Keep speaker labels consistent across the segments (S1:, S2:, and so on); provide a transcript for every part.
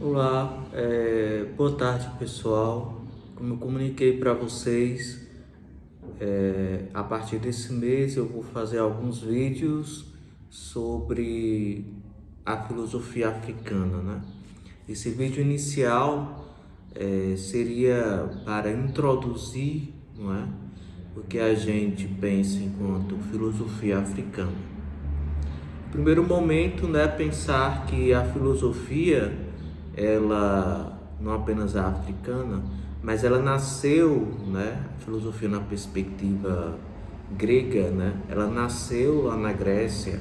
S1: Olá, boa tarde pessoal. Como eu comuniquei para vocês, a partir desse mês eu vou fazer alguns vídeos sobre a filosofia africana, né? Esse vídeo inicial seria para introduzir, não é, o que a gente pensa enquanto filosofia africana. Primeiro momento, né, pensar que a filosofia, ela não apenas é africana, mas ela nasceu, né, a filosofia na perspectiva grega, né, ela nasceu lá na Grécia,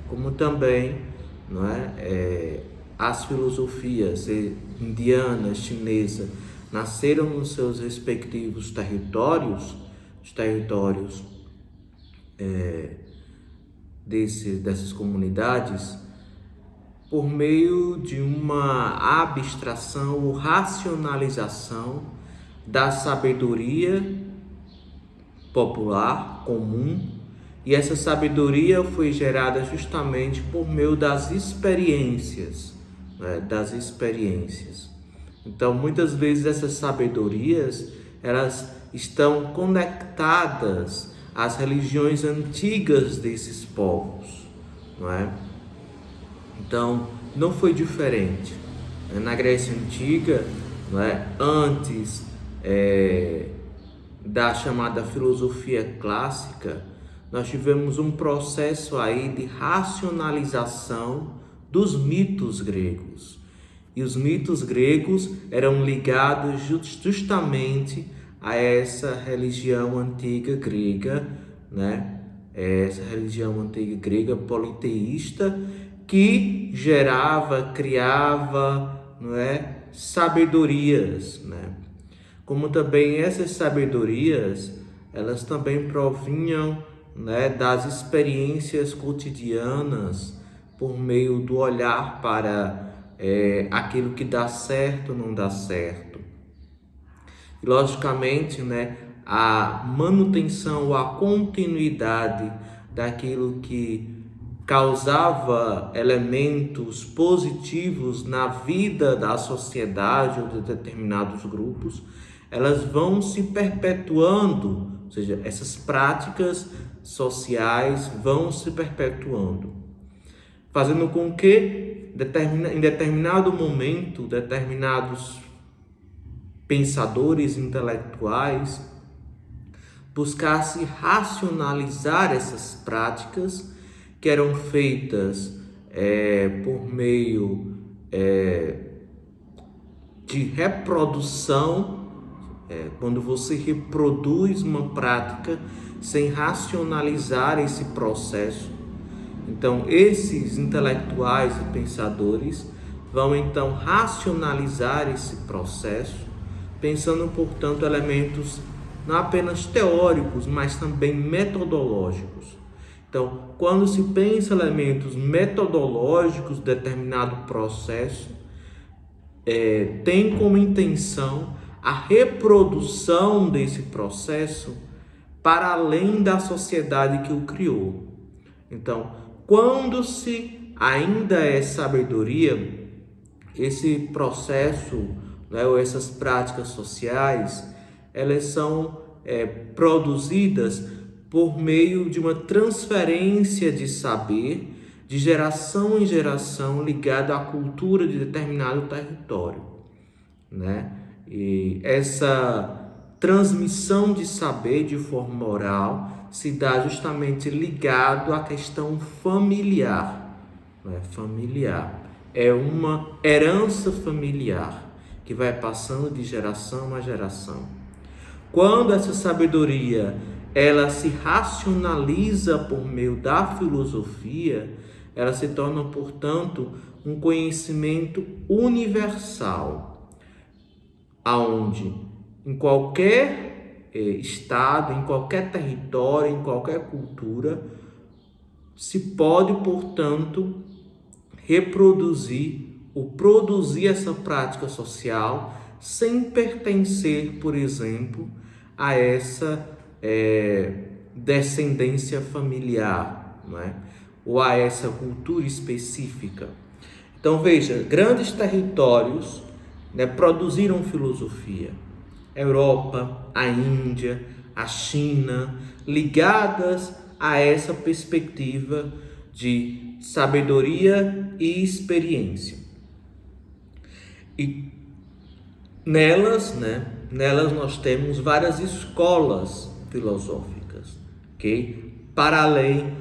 S1: como também, não é, as filosofias indiana, chinesa, nasceram nos seus respectivos territórios, os territórios dessas comunidades, por meio de uma abstração ou racionalização da sabedoria popular comum, e essa sabedoria foi gerada justamente por meio das experiências, né, das experiências. Então, muitas vezes essas sabedorias, elas estão conectadas às religiões antigas desses povos, não é? Então, não foi diferente. Na Grécia Antiga, não é? Antes da chamada filosofia clássica, nós tivemos um processo aí de racionalização dos mitos gregos. E os mitos gregos eram ligados justamente a essa religião antiga grega, né? Essa religião antiga grega politeísta que gerava, criava, não é, sabedorias, né? Como também essas sabedorias, elas também provinham, né, das experiências cotidianas por meio do olhar para aquilo que dá certo ou não dá certo. E logicamente, né, a manutenção ou a continuidade daquilo que causava elementos positivos na vida da sociedade ou de determinados grupos, elas vão se perpetuando, ou seja, essas práticas sociais vão se perpetuando, fazendo com que em determinado momento, determinados pensadores intelectuais buscassem racionalizar essas práticas que eram feitas por meio de reprodução, quando você reproduz uma prática sem racionalizar esse processo. Então, esses intelectuais e pensadores vão então racionalizar esse processo, pensando, portanto, elementos não apenas teóricos, mas também metodológicos. Então, quando se pensa elementos metodológicos de determinado processo, tem como intenção a reprodução desse processo para além da sociedade que o criou. Então, quando se ainda é sabedoria, esse processo, né, ou essas práticas sociais, elas são produzidas por meio de uma transferência de saber de geração em geração ligado à cultura de determinado território, né? E essa transmissão de saber de forma oral se dá justamente ligado à questão familiar, né? Familiar. É uma herança familiar que vai passando de geração a geração. Quando essa sabedoria ela se racionaliza por meio da filosofia, ela se torna, portanto, um conhecimento universal, aonde em qualquer estado, em qualquer território, em qualquer cultura, se pode, portanto, reproduzir ou produzir essa prática social sem pertencer, por exemplo, a essa descendência familiar, não é? Ou a essa cultura específica. Então veja, grandes territórios, né, produziram filosofia. A Europa, a Índia, a China, ligadas a essa perspectiva de sabedoria e experiência. E nelas nós temos várias escolas filosóficas, ok? Para além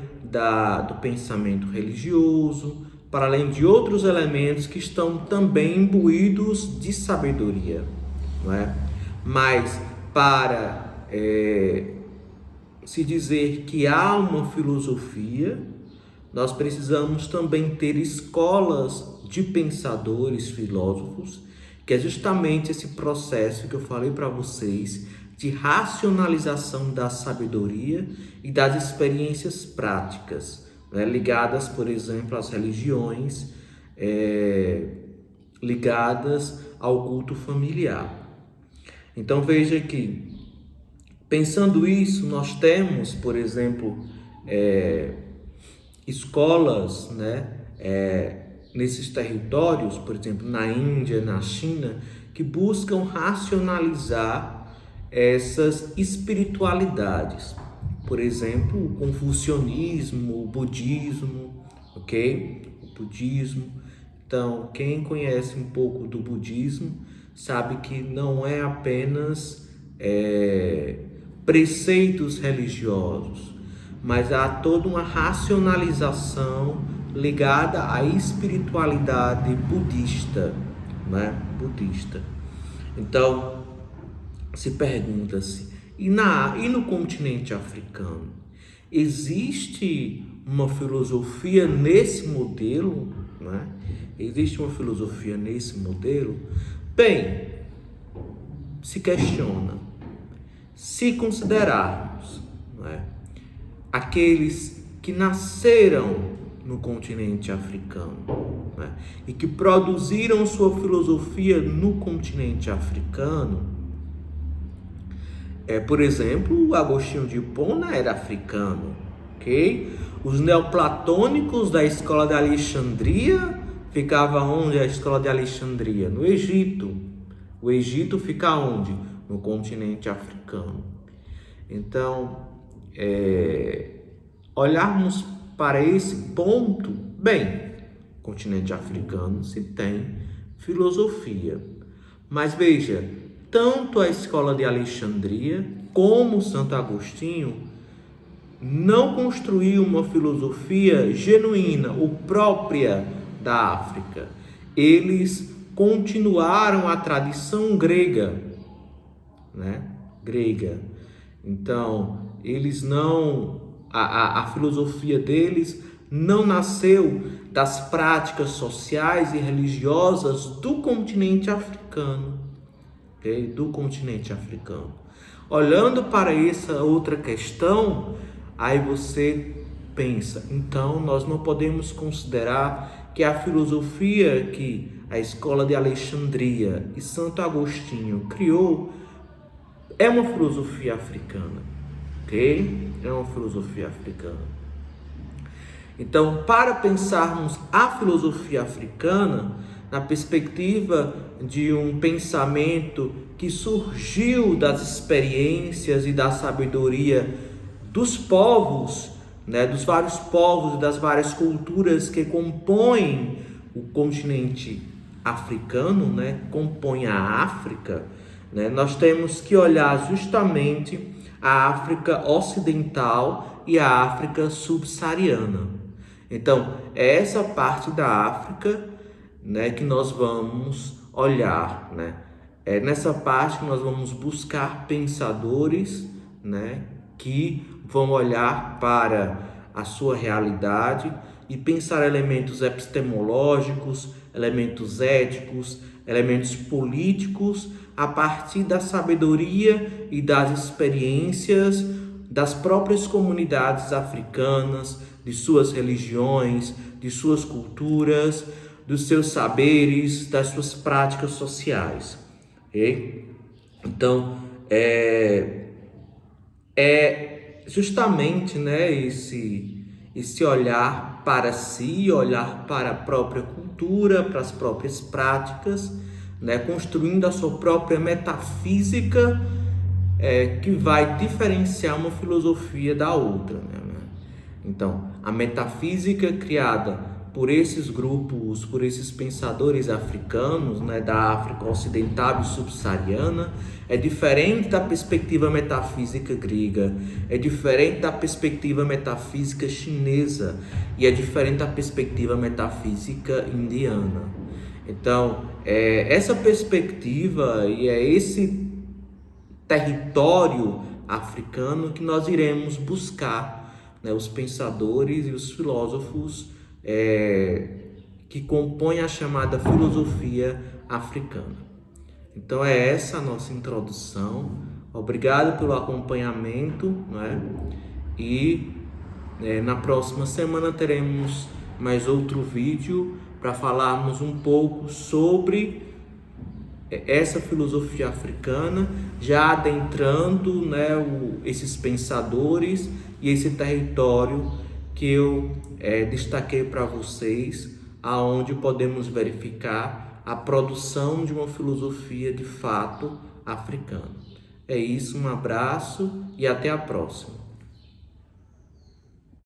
S1: do pensamento religioso, para além de outros elementos que estão também imbuídos de sabedoria, não é? Mas para se dizer que há uma filosofia, nós precisamos também ter escolas de pensadores, filósofos, que é justamente esse processo que eu falei para vocês de racionalização da sabedoria e das experiências práticas, né, ligadas, por exemplo, às religiões, ligadas ao culto familiar. Então veja que, pensando isso, nós temos, por exemplo, escolas, né, nesses territórios, por exemplo, na Índia, na China, que buscam racionalizar essas espiritualidades. Por exemplo, o confucionismo, o budismo, ok? O budismo. Então, quem conhece um pouco do budismo sabe que não é apenas preceitos religiosos, mas há toda uma racionalização ligada à espiritualidade budista, né? Budista. Então, se pergunta-se, e no continente africano, existe uma filosofia nesse modelo, né? Existe uma filosofia nesse modelo? Bem, se questiona. Se considerarmos, né, aqueles que nasceram no continente africano, né, e que produziram sua filosofia no continente africano, por exemplo, o Agostinho de Hipona era africano, ok? Os neoplatônicos da escola de Alexandria ficavam onde? A escola de Alexandria? No Egito. O Egito fica onde? No continente africano. Então, olharmos para esse ponto, bem, continente africano se tem filosofia. Mas veja, tanto a escola de Alexandria como Santo Agostinho não construiu uma filosofia genuína ou própria da África. Eles continuaram a tradição grega, né? Grega. Então, eles não... A filosofia deles não nasceu das práticas sociais e religiosas do continente africano. Okay? Do continente africano. Olhando para essa outra questão, aí você pensa, então nós não podemos considerar que a filosofia que a escola de Alexandria e Santo Agostinho criou é uma filosofia africana, ok? É uma filosofia africana. Então, para pensarmos a filosofia africana na perspectiva de um pensamento que surgiu das experiências e da sabedoria dos povos, né, dos vários povos, das várias culturas que compõem o continente africano, né, compõem a África, né, nós temos que olhar justamente a África Ocidental e a África Subsaariana. Então, é essa parte da África, né, que nós vamos olhar, né? É nessa parte que nós vamos buscar pensadores, né, que vão olhar para a sua realidade e pensar elementos epistemológicos, elementos éticos, elementos políticos a partir da sabedoria e das experiências das próprias comunidades africanas, de suas religiões, de suas culturas, dos seus saberes, das suas práticas sociais. Okay? Então, é justamente, né, esse olhar para si, olhar para a própria cultura, para as próprias práticas, né? Construindo a sua própria metafísica, que vai diferenciar uma filosofia da outra, né? Então, a metafísica criada por esses grupos, por esses pensadores africanos, né, da África Ocidental e Subsaariana, é diferente da perspectiva metafísica grega, é diferente da perspectiva metafísica chinesa e é diferente da perspectiva metafísica indiana. Então, essa perspectiva e é esse território africano que nós iremos buscar, né, os pensadores e os filósofos que compõem a chamada filosofia africana. Então é essa a nossa introdução. Obrigado pelo acompanhamento, né? E na próxima semana teremos mais outro vídeo para falarmos um pouco sobre essa filosofia africana, já adentrando, né, esses pensadores e esse território que eu destaquei para vocês, aonde podemos verificar a produção de uma filosofia de fato africana. É isso, um abraço e até a próxima.